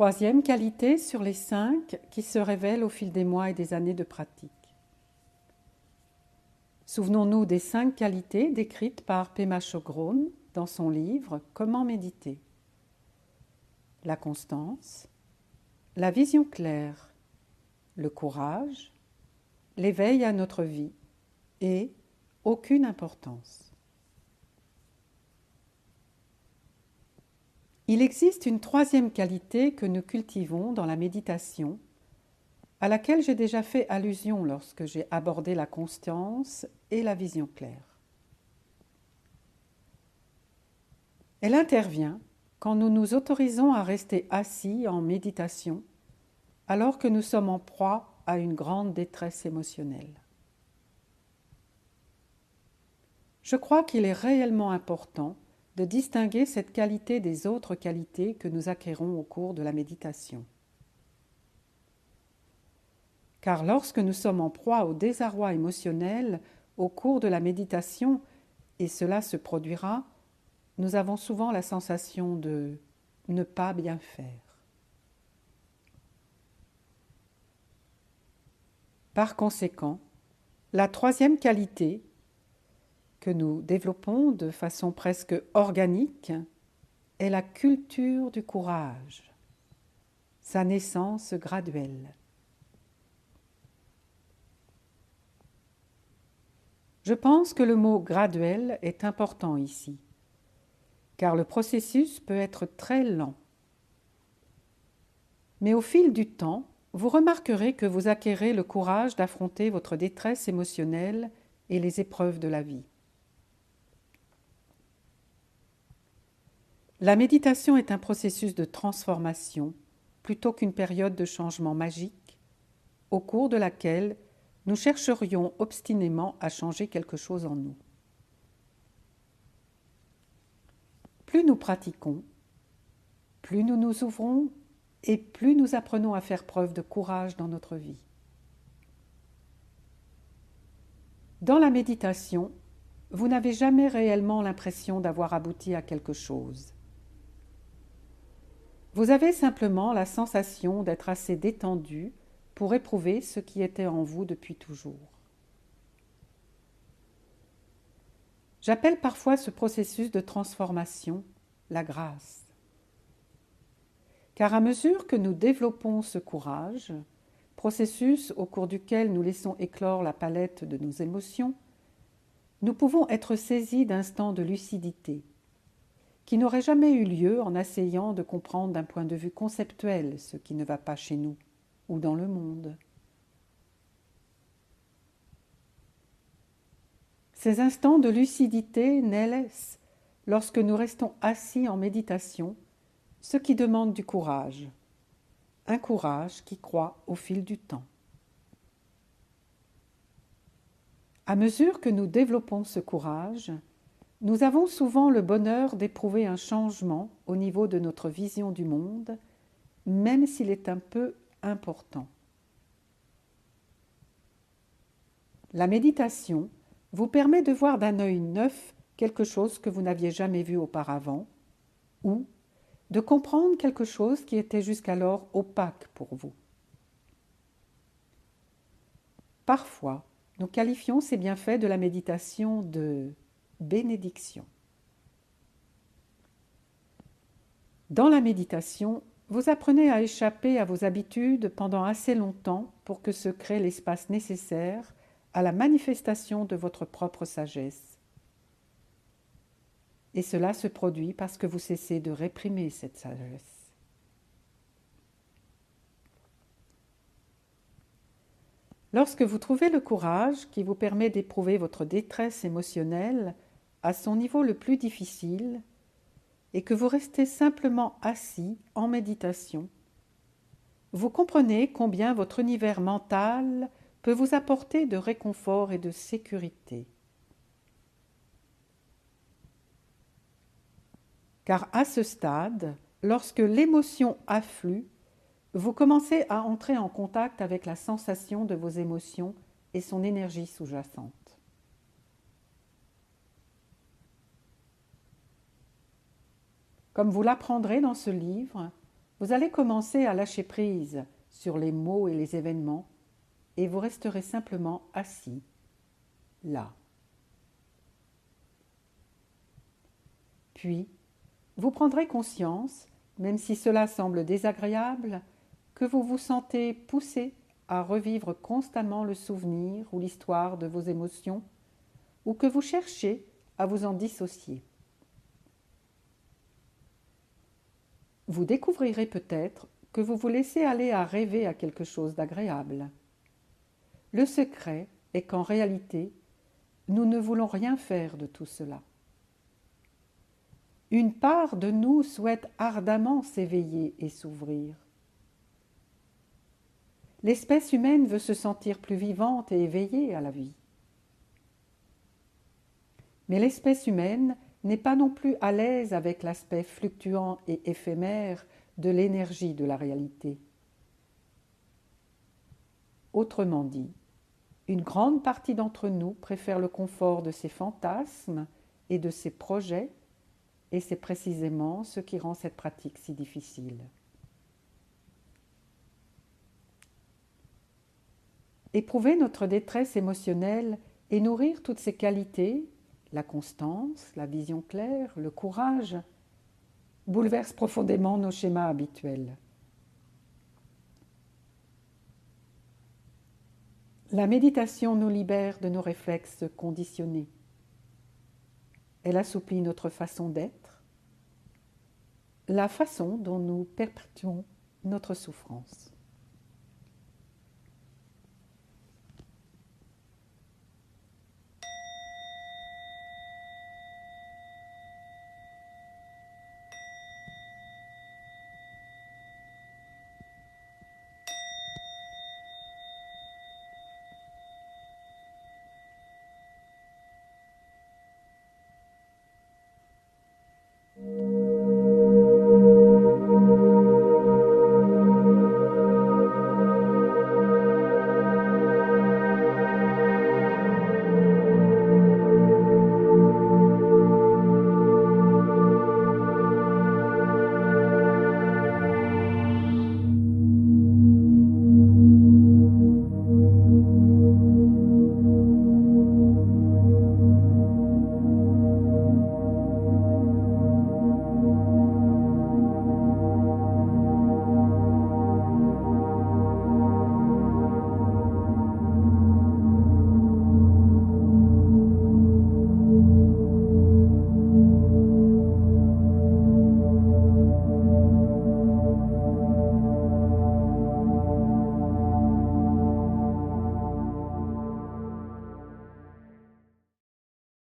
Troisième qualité sur les 5 qui se révèlent au fil des mois et des années de pratique. Souvenons-nous des 5 qualités décrites par Pema Chodron dans son livre « Comment méditer ». La constance, la vision claire, le courage, l'éveil à notre vie et aucune importance. Il existe une troisième qualité que nous cultivons dans la méditation, à laquelle j'ai déjà fait allusion lorsque j'ai abordé la conscience et la vision claire. Elle intervient quand nous nous autorisons à rester assis en méditation alors que nous sommes en proie à une grande détresse émotionnelle. Je crois qu'il est réellement important de distinguer cette qualité des autres qualités que nous acquérons au cours de la méditation. Car lorsque nous sommes en proie au désarroi émotionnel au cours de la méditation, et cela se produira, nous avons souvent la sensation de ne pas bien faire. Par conséquent, la troisième qualité que nous développons de façon presque organique est la culture du courage, sa naissance graduelle. Je pense que le mot « graduel » est important ici, car le processus peut être très lent. Mais au fil du temps, vous remarquerez que vous acquérez le courage d'affronter votre détresse émotionnelle et les épreuves de la vie. La méditation est un processus de transformation plutôt qu'une période de changement magique, au cours de laquelle nous chercherions obstinément à changer quelque chose en nous. Plus nous pratiquons, plus nous nous ouvrons et plus nous apprenons à faire preuve de courage dans notre vie. Dans la méditation, vous n'avez jamais réellement l'impression d'avoir abouti à quelque chose. Vous avez simplement la sensation d'être assez détendu pour éprouver ce qui était en vous depuis toujours. J'appelle parfois ce processus de transformation la grâce. Car à mesure que nous développons ce courage, processus au cours duquel nous laissons éclore la palette de nos émotions, nous pouvons être saisis d'instants de lucidité, qui n'auraient jamais eu lieu en essayant de comprendre d'un point de vue conceptuel ce qui ne va pas chez nous ou dans le monde. Ces instants de lucidité naissent lorsque nous restons assis en méditation, ce qui demande du courage, un courage qui croît au fil du temps. À mesure que nous développons ce courage, nous avons souvent le bonheur d'éprouver un changement au niveau de notre vision du monde, même s'il est un peu important. La méditation vous permet de voir d'un œil neuf quelque chose que vous n'aviez jamais vu auparavant, ou de comprendre quelque chose qui était jusqu'alors opaque pour vous. Parfois, nous qualifions ces bienfaits de la méditation de bénédiction. Dans la méditation, vous apprenez à échapper à vos habitudes pendant assez longtemps pour que se crée l'espace nécessaire à la manifestation de votre propre sagesse. Et cela se produit parce que vous cessez de réprimer cette sagesse. Lorsque vous trouvez le courage qui vous permet d'éprouver votre détresse émotionnelle à son niveau le plus difficile et que vous restez simplement assis en méditation, vous comprenez combien votre univers mental peut vous apporter de réconfort et de sécurité. Car à ce stade, lorsque l'émotion afflue, vous commencez à entrer en contact avec la sensation de vos émotions et son énergie sous-jacente. Comme vous l'apprendrez dans ce livre, Vous allez commencer à lâcher prise sur les mots et les événements et vous resterez simplement assis, là. Puis, vous prendrez conscience, même si cela semble désagréable, que vous vous sentez poussé à revivre constamment le souvenir ou l'histoire de vos émotions, ou que vous cherchez à vous en dissocier. Vous découvrirez peut-être que vous vous laissez aller à rêver à quelque chose d'agréable. Le secret est qu'en réalité, nous ne voulons rien faire de tout cela. Une part de nous souhaite ardemment s'éveiller et s'ouvrir. L'espèce humaine veut se sentir plus vivante et éveillée à la vie. Mais l'espèce humaine n'est pas non plus à l'aise avec l'aspect fluctuant et éphémère de l'énergie de la réalité. Autrement dit, une grande partie d'entre nous préfère le confort de ses fantasmes et de ses projets, et c'est précisément ce qui rend cette pratique si difficile. Éprouver notre détresse émotionnelle et nourrir toutes ces qualités, la constance, la vision claire, le courage, bouleverse profondément nos schémas habituels. La méditation nous libère de nos réflexes conditionnés. Elle assouplit notre façon d'être, la façon dont nous perpétuons notre souffrance.